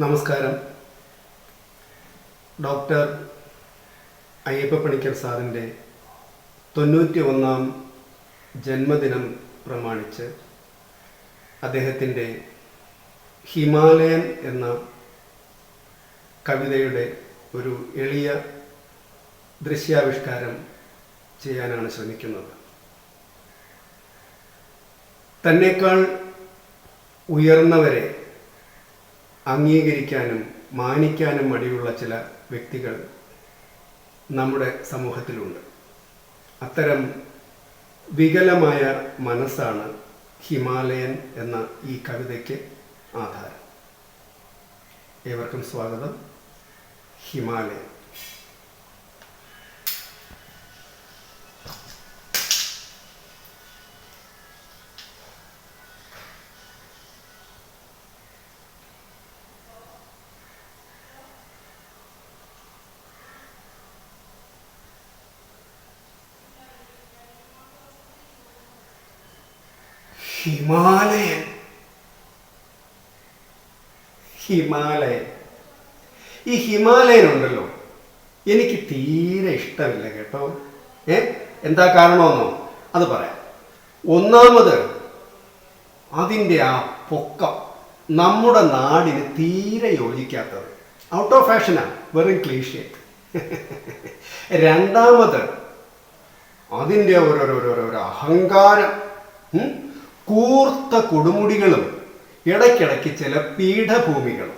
നമസ്കാരം. ഡോക്ടർ അയ്യപ്പ പണിക്കർ സാറിൻ്റെ 91-ാം ജന്മദിനം പ്രമാണിച്ച് അദ്ദേഹത്തിൻ്റെ ഹിമാലയൻ എന്ന കവിതയുടെ ഒരു എളിയ ദൃശ്യാവിഷ്കാരം ചെയ്യാനാണ് ശ്രമിക്കുന്നത്. തന്നേക്കാൾ ഉയർന്നവരെ അംഗീകരിക്കാനും മാനിക്കാനും മടിയുള്ള ചില വ്യക്തികൾ നമ്മുടെ സമൂഹത്തിലുണ്ട്. അത്തരം വികലമായ മനസ്സാണ് ഹിമാലയൻ എന്ന ഈ കവിതയ്ക്ക് ആധാരം. ഏവർക്കും സ്വാഗതം. ഹിമാലയൻ. ഹിമാലയൻ ഹിമാലയൻ ഈ ഹിമാലയൻ ഉണ്ടല്ലോ, എനിക്ക് തീരെ ഇഷ്ടമില്ല കേട്ടോ. എന്താ കാരണമെന്നോ അത് പറയാം. ഒന്നാമത്, അതിൻ്റെ ആ പൊക്കം നമ്മുടെ നാടിന് തീരെ യോജിക്കാത്തത്. ഔട്ട് ഓഫ് ഫാഷനാണ്, വെറും ക്ലീഷേ. രണ്ടാമത്, അതിൻ്റെ ഒരു അഹങ്കാരം, കൂർത്ത കൊടുമുടികളും ഇടയ്ക്കിടയ്ക്ക് ചില പീഠഭൂമികളും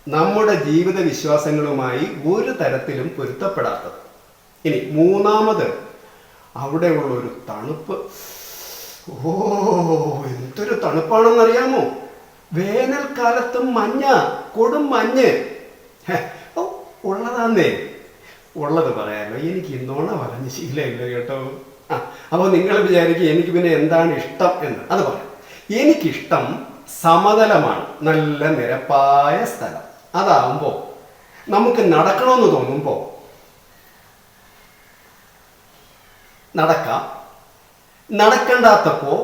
നമ്മുടെ ജീവിത വിശ്വാസങ്ങളുമായി ഒരു തരത്തിലും പൊരുത്തപ്പെടാത്തത്. ഇനി മൂന്നാമത്, അവിടെയുള്ള ഒരു തണുപ്പ്. എന്തൊരു തണുപ്പാണെന്നറിയാമോ? വേനൽക്കാലത്തും മഞ്ഞ, കൊടും മഞ്ഞ്. ഉള്ളതാന്നേ, ഉള്ളത് പറയാമോ? എനിക്ക് ഇന്നോണ പറഞ്ഞ് ശീലമില്ല കേട്ടോ. അപ്പോൾ നിങ്ങൾ വിചാരിക്കും എനിക്ക് പിന്നെ എന്താണ് ഇഷ്ടം എന്ന്. അത് പറയാം. എനിക്കിഷ്ടം സമതലമാണ്, നല്ല നിരപ്പായ സ്ഥലം. അതാവുമ്പോൾ നമുക്ക് നടക്കണമെന്ന് തോന്നുമ്പോൾ നടക്കാം, നടക്കണ്ടാത്തപ്പോൾ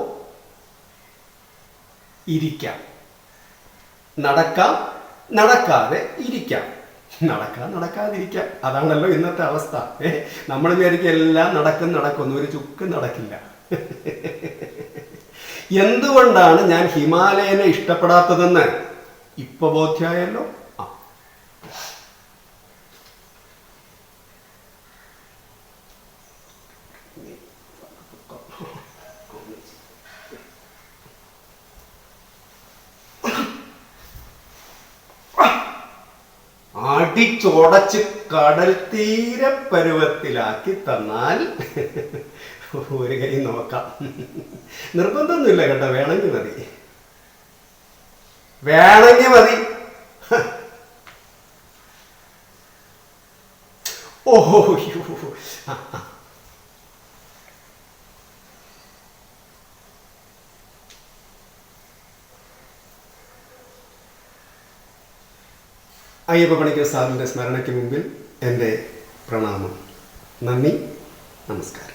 ഇരിക്കാം. നടക്കാം, നടക്കാതെ ഇരിക്കാം. നടക്കാതിരിക്കാം. അതാണല്ലോ ഇന്നത്തെ അവസ്ഥ. നമ്മൾ വിചാരിക്കും എല്ലാം നടക്കും, ഒരു ചുക്ക് നടക്കില്ല. എന്തുകൊണ്ടാണ് ഞാൻ ഹിമാലയനെ ഇഷ്ടപ്പെടാത്തതെന്ന് ഇപ്പൊ ബോധ്യമായല്ലോ. അടിച്ചോടച്ച് കടൽ തീര പരുവത്തിലാക്കി തന്നാൽ ഒരു കൈ നോക്കാം. നിർബന്ധമൊന്നുമില്ല കേട്ടോ, വേണമെങ്കിൽ മതി. ഓഹോ, അയ്യപ്പ പണിക്കർ സാറിൻ്റെ സ്മരണയ്ക്ക് മുമ്പിൽ എൻ്റെ പ്രണാമം. നന്ദി, നമസ്കാരം.